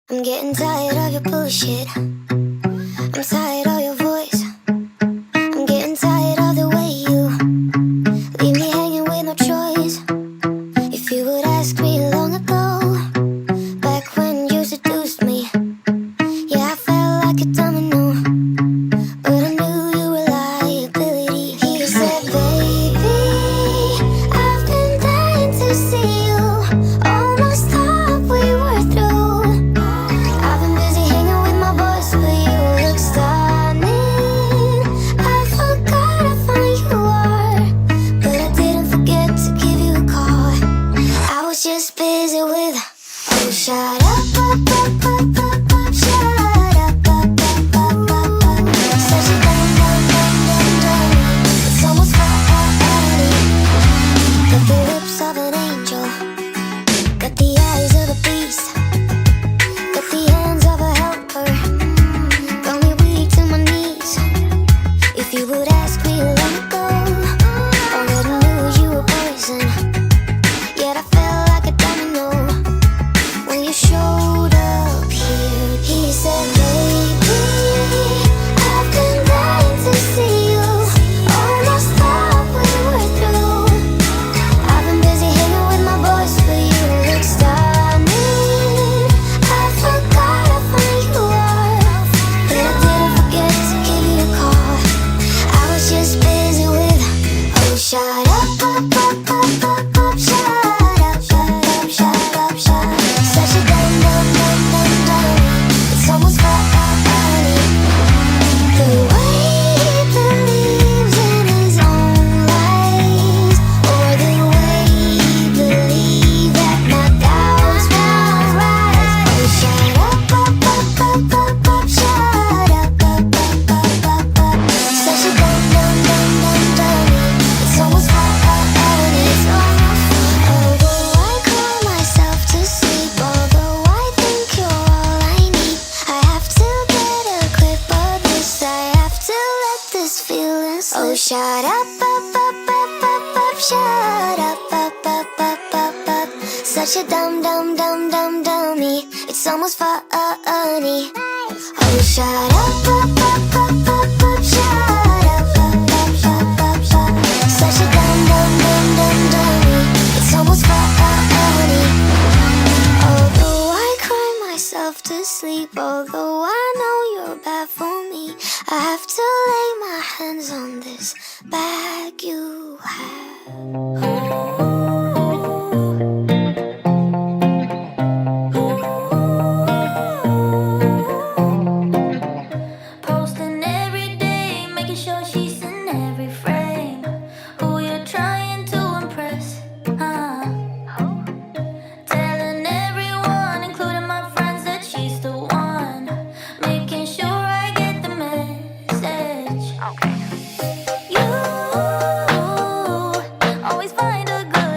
I'm getting tired of your bullshit. I'm tired of your voice. I'm getting tired of the way you leave me hanging with no choice. If you would ask me long ago, back when you seduced me, yeah, I felt like a domino, but I knew you were liability. He said, baby, I've been dying to see you. Almost thought we were through. I've been busy hanging with my boys, but you look stunning. I forgot how fine you are, but I didn't forget to give you a call. I was just busy with, oh, shut up, up, up, up, up, up, shut up, up, up, up, up, up. Such a dumb, dumb, dumb, dumb, dumb. It's almost funny. Got the lips of an angel, got the eyes of a beast, got the hands of a helper, got me weak to my knees. If you would ask me long ago, already knew you were poison. Yet I felt like a domino when you showed up here. He said, baby, I've been dying to see you. Almost thought we were through. I've been busy hanging with my boys, but you look stunning. I forgot how fine you are, but I didn't forget to give you a call. I was just busy with, oh, shut up, up, up, up, up, up, shut up, shut up, shut up, shut up. Such a dumb, dumb, dumb, dumb, dumb. It's almost funny. The way he believes in his own lies, or the way he believes that my doubts won't rise. Oh, shut up, up, up, up, up, up, shut up, up, up, up, up, up. Such a dumb, dumb, dumb, dumb, dumb. It's almost funny. Although I cry myself to sleep, although I think you're all I need, I have to get a grip of this. I have to let this feeling slip. Oh, shut up, up, up, up, up, up, shut up, up, up, up, up, up. Such a dumb, dumb, dumb, dumb, dummy. It's almost funny. Oh, shut up, up, up, up, up, up, shut up, up, up, up, up, up. Such a dumb, dumb, dumb, dumb, dummy. It's almost funny. Although I cry myself to sleep, although I know you're bad for me, I have to lay my hands on this bag you have. Posting every day, making sure she's in every frame. Who you're trying to impress? Telling everyone, including my friends, that she's the one. Making sure I get the message. You always find a good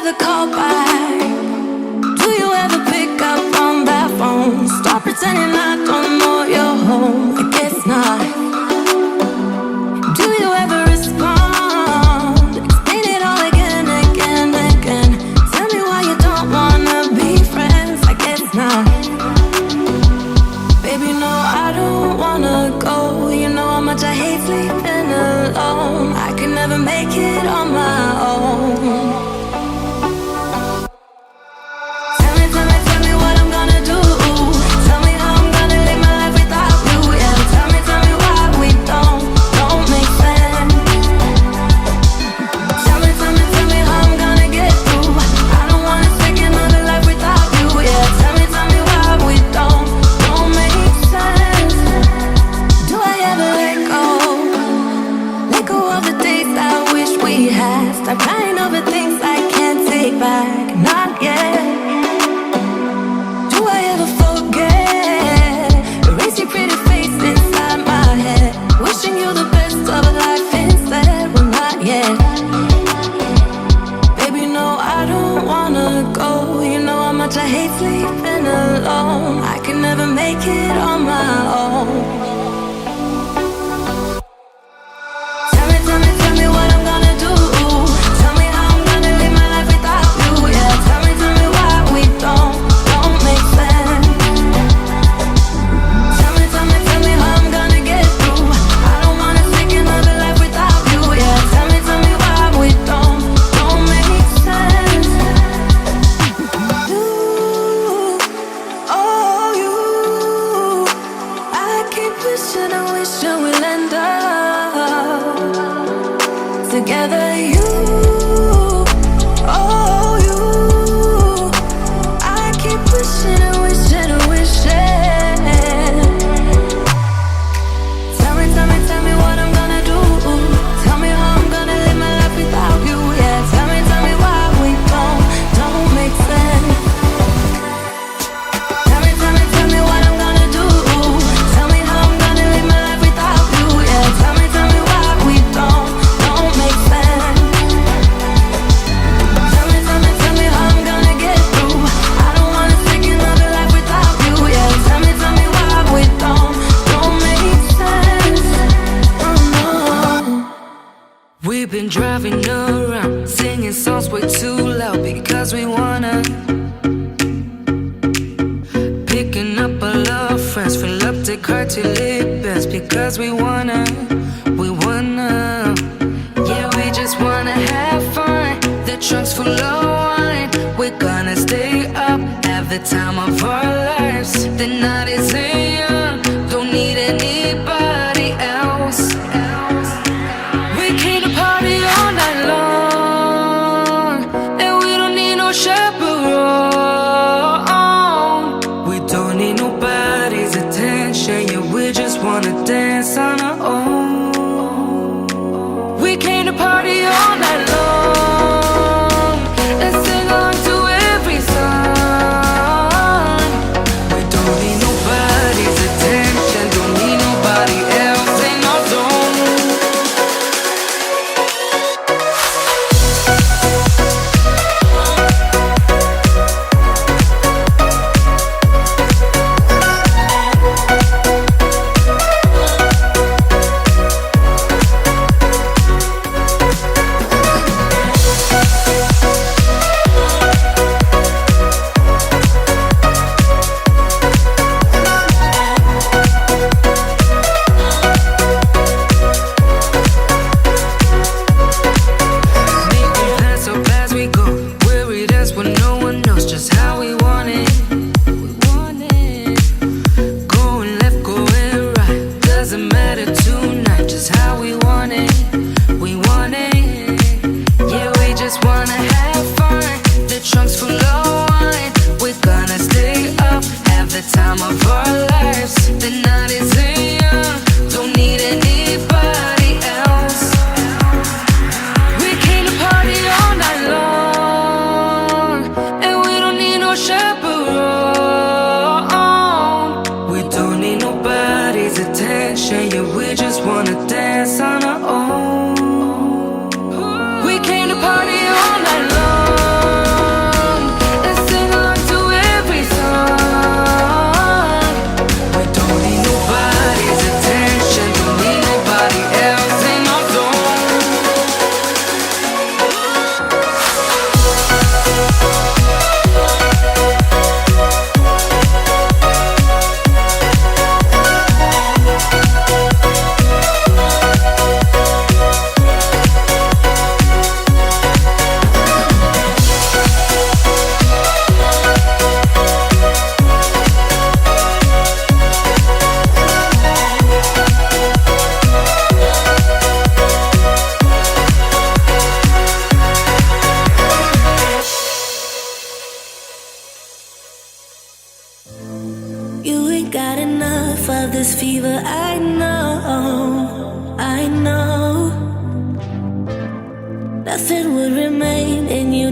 ever call back? Do you ever pick up on that phone? Stop pretending I don't know you're home. I guess not. Do you ever respond? Explain it all again, again, again. Tell me why you don't wanna be friends. I guess not. Baby, no, I don't wanna go. You know how much I hate sleeping alone. I can never make it on my own. Tell me what I'm gonna do. Tell me how I'm gonna live my life without you. Yeah, tell me why we don't make sense. Tell me how I'm gonna get through. I don't wanna take another life without you. Yeah, tell me why we don't make sense. Do I ever let go? Let go of the days I wish we had. Stop crying over things I can't take back. Not yet. Do I ever forget? Erase your pretty face inside my head. Wishing you the best of life instead. Well, not yet. Baby, no, I don't wanna go. You know how much I hate sleeping alone. I can never make it on my own. Tell me what I'm gonna do. Tell me how I'm gonna live my life without you. Yeah, tell me why we don't make sense. Tell me how I'm gonna get through. I don't wanna take another life without you. Yeah, tell me why we don't make sense. You, oh you, I keep wishing and wishing we'll end up together. You, oh you, I keep wishing and wishing and wishing. Tell me what I'm gonna do. Tell me how I'm gonna live my life without you. Yeah, tell me why we don't make sense. Tell me what I'm gonna do. Tell me how I'm gonna live my life without you. Yeah, tell me why we don't make sense. Tell me how I'm gonna get through. I don't wanna take another life without you. Yeah, tell me why we don't make sense. Oh no. We've been driving around, singing songs way too loud because we wanna. Picking up our love friends, fill up the car till it bends because we wanna. Yeah, we just wanna have fun. The trunk's full of wine. We're gonna stay up, have the time of our lives. The night is young, don't need anybody else. We came to party all night long, and we don't need no chaperone. We don't need nobody's attention. Yeah, we just wanna dance on our own. We came to party all night long and sing along to every song. We don't need nobody.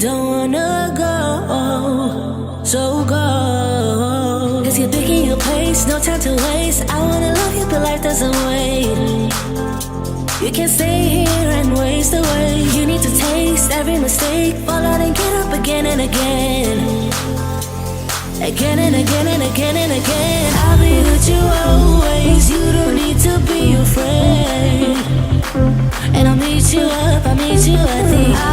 don't wanna go, so go. Cause you're picking your place, no time to waste. I wanna love you, but life doesn't wait. You can't stay here and waste away. You need to taste every mistake, fall out and get up again and again. Again and again and again and again. I'll be with you always. You don't need to be afraid. And I'll meet you at the